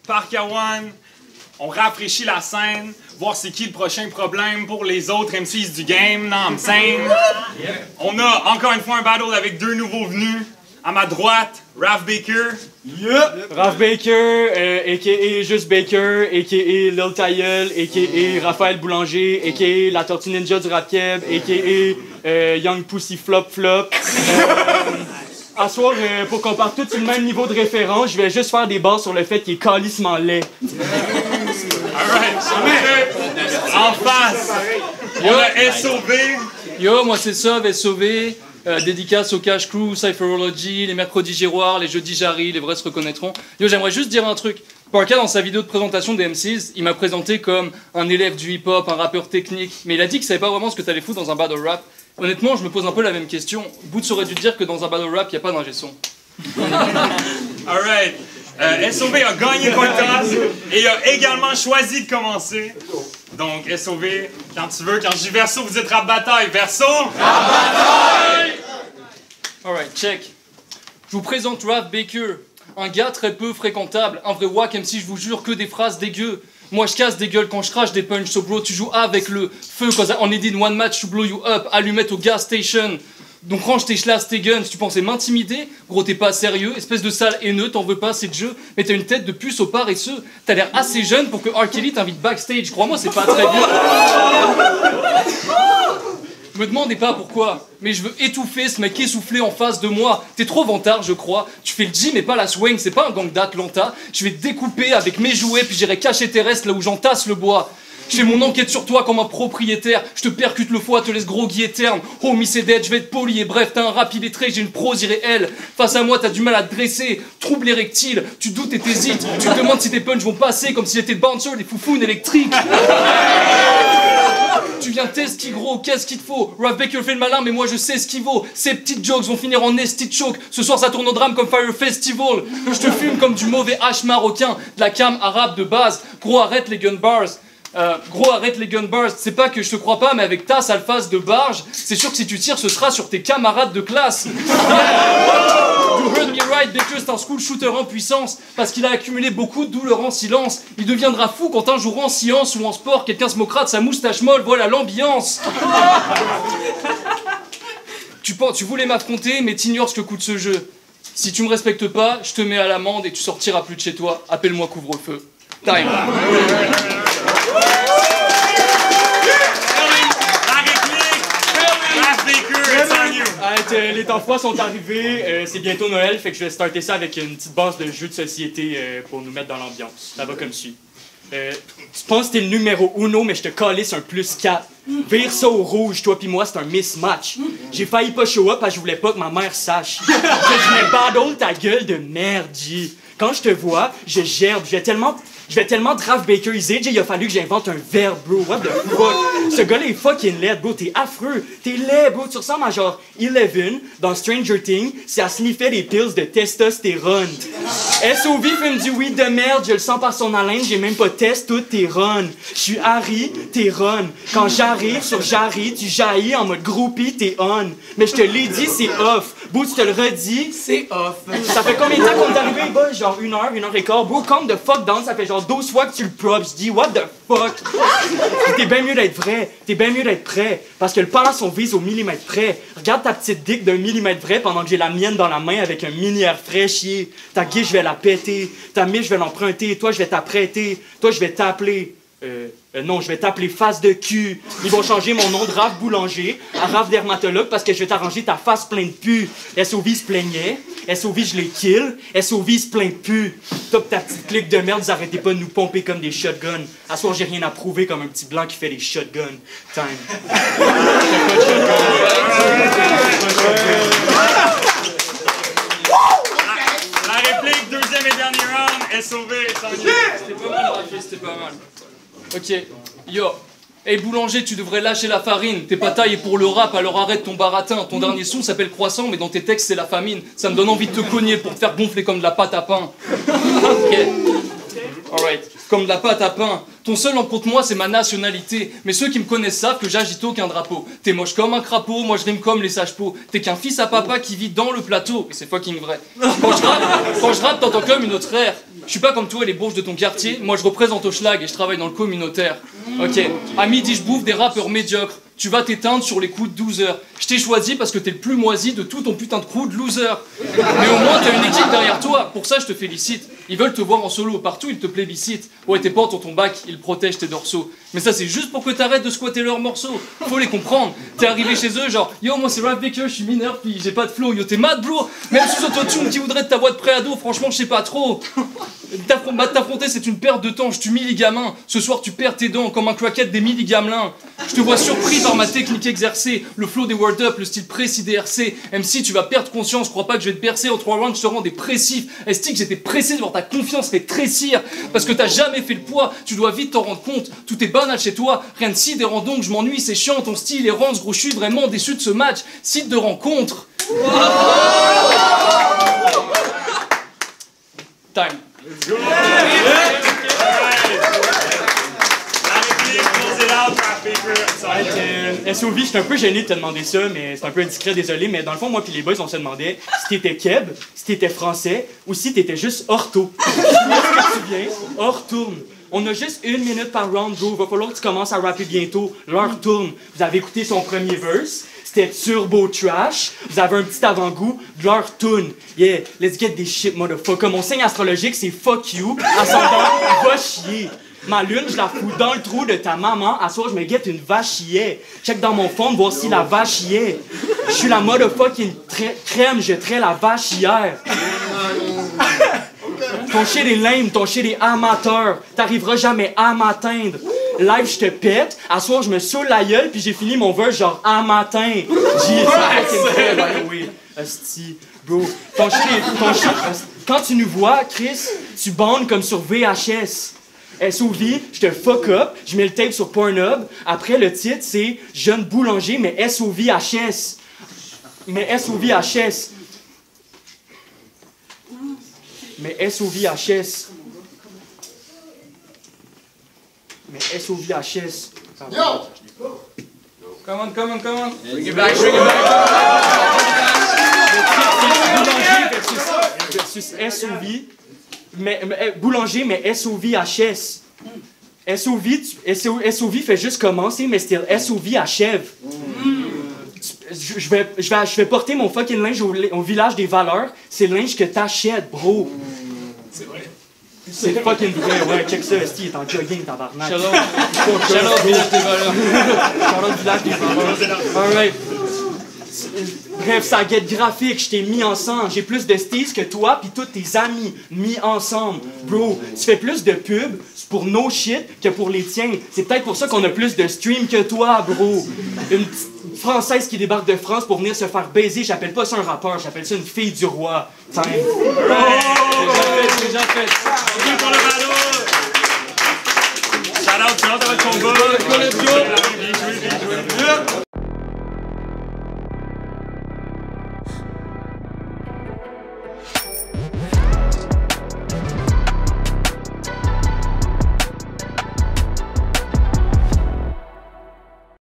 Park à One, on rafraîchit la scène, voir c'est qui le prochain problème pour les autres MCs du game, non, I'm saying. On a encore une fois un battle avec deux nouveaux venus. À ma droite, Raph Baker. Yep. Raph Baker, a.k.a. Juste Baker, a.k.a. Lil Tayel, a.k.a. Raphaël Boulanger, a.k.a. La Tortue Ninja du rap keb, a.k.a. Young Pussy Flop Flop. À soir, pour qu'on parte tous sur le même niveau de référence, je vais juste faire des bars sur le fait qu'il est calissement laid. Alright, en face, on a SOV. Yo, moi c'est Sov, SOV. Dédicace au Cash Crew, Cypherology, les mercredis Giroir, les jeudis Jarry, les vrais se reconnaîtront. Yo, j'aimerais juste dire un truc. Parka, dans sa vidéo de présentation des MCs, il m'a présenté comme un élève du hip-hop, un rappeur technique, mais il a dit qu'il savait pas vraiment ce que t'allais foutre dans un battle rap. Honnêtement, je me pose un peu la même question. Boots aurait dû te dire que dans un battle rap, il n'y a pas d'ingé son. Alright. SOV a gagné Cointas et il a également choisi de commencer. Donc, SOV, quand tu veux, quand je dis Verso, vous êtes rap bataille. Verso? Rap bataille! Alright, check. Je vous présente Raph Baker, un gars très peu fréquentable, un vrai wack MC, je vous jure, que des phrases dégueu. Moi je casse des gueules quand je crache des punch, so bro, tu joues avec le feu, cause on est dit one match to blow you up, allumette au gas station. Donc range tes schlass, tes guns, si tu pensais m'intimider, gros t'es pas sérieux, espèce de sale haineux, t'en veux pas, c'est de jeu, mais t'as une tête de puce au paresseux, t'as l'air assez jeune pour que R. Kelly t'invite backstage, crois-moi c'est pas très bien. Je me demandais pas pourquoi, mais je veux étouffer ce mec essoufflé en face de moi. T'es trop vantard, je crois. Tu fais le gym et pas la swing, c'est pas un gang d'Atlanta. Je vais te découper avec mes jouets, puis j'irai cacher tes restes là où j'entasse le bois. Je fais mon enquête sur toi comme un propriétaire. Je te percute le foie, te laisse groggy et terne. Homie c'est dead, je vais être poli et bref, t'as un rap illettré, j'ai une prose irréelle. Face à moi, t'as du mal à te dresser. Trouble érectile, tu doutes et t'hésites. Tu te demandes si tes punchs vont passer comme s'il était bouncer, des foufounes électriques. Tu viens tester gros, qu'est-ce qu'il te faut? Raph Baker fait le malin, mais moi je sais ce qu'il vaut. Ces petites jokes vont finir en esti choke. Ce soir ça tourne au drame comme Fire Festival. Je te fume comme du mauvais hache marocain, de la cam arabe de base. Gros arrête les gun bars. Gros arrête les gun bars, c'est pas que je te crois pas mais avec ta sale face de barge, c'est sûr que si tu tires ce sera sur tes camarades de classe. You heard me right, Baker c'est un school shooter en puissance, parce qu'il a accumulé beaucoup de douleurs en silence. Il deviendra fou quand un jour en science ou en sport quelqu'un se moquera de sa moustache molle, voilà l'ambiance. Tu voulais m'affronter mais t'ignores ce que coûte ce jeu. Si tu me respectes pas, je te mets à l'amende et tu sortiras plus de chez toi. Appelle-moi couvre-feu. Time. Les temps froids sont arrivés, c'est bientôt Noël, fait que je vais starter ça avec une petite base de jeux de société pour nous mettre dans l'ambiance. Ça va comme suit. Tu penses que t'es le numéro 1, mais je te calisse un +4. Vire ça au rouge, toi pis moi, c'est un mismatch. J'ai failli pas show up parce que je voulais pas que ma mère sache. Que je mets battle ta gueule de merde, G. Quand je te vois, je gerbe, je vais tellement Raph Bakeriser, il a fallu que j'invente un verbe, bro. What the fuck? Ce gars-là est fucking laid, bro. T'es affreux. T'es laid, bro. Tu ressembles à genre Eleven dans Stranger Things si elle sniffait des pills de testostérone. SOV fume du weed de merde, je le sens par son haleine, j'ai même pas test toutes tes runs. Je suis Harry, t'es run. Quand j'arrive sur Jarry, tu jaillis en mode groupie, t'es on. Mais je te l'ai dit, c'est off. Bro, tu te le redis, c'est off. Ça fait combien de temps qu'on est arrivé, bro? Genre 1 heure, 1 heure et quart. Bro, calm the fuck down, ça fait genre 12 fois que tu le props. Je dis, what the fuck? T'es bien mieux d'être vrai. T'es bien mieux d'être prêt. Parce que le balance, on vise au millimètre près. Regarde ta petite dick d'un millimètre vrai pendant que j'ai la mienne dans la main avec un mini air frais chier. Ta guille, je vais la péter. Ta mie, je vais l'emprunter. Toi, je vais t'apprêter. Toi, je vais t'appeler. Non, je vais t'appeler face de cul. Ils vont changer mon nom de Raph Boulanger à Raph Dermatologue parce que je vais t'arranger ta face pleine de pu. SOV se plaignait. SOV, je les kill. SOV se plaint plus. Top ta petite clique de merde, vous arrêtez pas de nous pomper comme des shotguns. À soir, j'ai rien à prouver comme un petit blanc qui fait des shotguns. Time. La réplique, deuxième et dernier round, SOV, c'était pas mal, Rafi, c'était pas mal. Ok, yo. Hey boulanger, tu devrais lâcher la farine. T'es pas taillé pour le rap, alors arrête ton baratin. Ton dernier son s'appelle croissant, mais dans tes textes c'est la famine. Ça me donne envie de te cogner pour te faire gonfler comme de la pâte à pain. Ok. Alright. Comme de la pâte à pain. Ton seul en contre moi, c'est ma nationalité. Mais ceux qui me connaissent savent que j'agite aucun drapeau. T'es moche comme un crapaud, moi je rime comme les sages-peaux. T'es qu'un fils à papa qui vit dans le plateau. Et c'est fucking vrai. Quand je rappe, t'entends comme une autre ère. Je suis pas comme toi, les bourges de ton quartier. Moi, je représente au schlag et je travaille dans le communautaire. Ok, à midi, je bouffe des rappeurs médiocres. Tu vas t'éteindre sur les coups de 12 heures. Je t'ai choisi parce que t'es le plus moisi de tout ton putain de crew de loser. Mais au moins, t'as une équipe derrière toi. Pour ça, je te félicite. Ils veulent te voir en solo. Partout, ils te plébiscitent. Ouais, tes potes ont ton bac, ils protègent tes dorsaux. Mais ça, c'est juste pour que t'arrêtes de squatter leurs morceaux. Faut les comprendre. T'es arrivé chez eux, genre, yo, moi, c'est Ralph Baker, je suis mineur, puis j'ai pas de flow. Yo, t'es mad, bro. Même sous autotune qui voudrait de ta voix de préado, franchement, je sais pas trop. T'affronter, c'est une perte de temps. Je t'humilie, gamin. Ce soir, tu perds tes dents comme un craquette des midi-gamelins. Je te vois surpris par ma technique exercée, le flow des word up, le style précis des RC. MC, tu vas perdre conscience, crois pas que je vais te bercer en 3 rounds, je te rends dépressif. Est-ce que j'étais pressé de voir ta confiance fait trécir? Parce que t'as jamais fait le poids, tu dois vite t'en rendre compte. Tout est banal chez toi, rien de sidérant donc, je m'ennuie, c'est chiant, ton style est rance, gros, je suis vraiment déçu de ce match. Site de rencontre. Time. SOV, j'étais un peu gêné de te demander ça, mais c'est un peu indiscret, désolé, mais dans le fond, moi puis les boys, on se demandait si t'étais keb, si t'étais français, ou si t'étais juste ortho. Où est-ce que tu viens? Hors tourne. On a juste 1 minute par round, bro. Va falloir que tu commences à rapper bientôt. L'heure tourne. Vous avez écouté son premier verse. C'était turbo trash. Vous avez un petit avant-goût de leur tune. Yeah, let's get this shit, motherfucker. Mon signe astrologique, c'est fuck you. Ascendant, va chier. Ma lune, je la fous dans le trou de ta maman. À soir, je me guette une vache y est. Check dans mon fond, voir si la vache y est. Je suis la motherfucking crème, je traite la vache hier. Ton shit est lame, ton shit est amateur. T'arriveras jamais à m'atteindre. Live, je te pète. À soir, je me saoule la gueule, puis j'ai fini mon verse genre à matin. J'ai oui. Asti, bro. Ton shit, quand tu nous vois, Chris, tu bandes comme sur VHS. SOV, je te fuck up, je mets le tape sur Pornhub. Après, le titre, c'est Jeune boulanger, mais SOVHS. Mais SOVHS. Mais SOVHS. Mais SOVHS. Yo! Come on, come on, come on. Bring it back, bring it back. Versus SOV. Mais boulanger, mais SOVHS. SOV fait juste commencer, mais still, SOV achève. Je vais porter mon fucking linge au village des valeurs. C'est le linge que t'achètes, bro. C'est vrai. C'est fucking vrai, ouais. Check ça, Esti, il est en jogging, tabarnak. Shout-out village des valeurs. Shout-out village des valeurs. Alright. Bref, ça guette graphique, je t'ai mis ensemble. J'ai plus de steez que toi pis tous tes amis mis ensemble. Bro, tu fais plus de pubs pour nos shit que pour les tiens. C'est peut-être pour ça qu'on a plus de streams que toi, bro. Une petite Française qui débarque de France pour venir se faire baiser, j'appelle pas ça un rappeur, j'appelle ça une fille du roi. Time. Déjà fait. Merci pour le ballon. Shout out, ça va être ton gars. Let's go.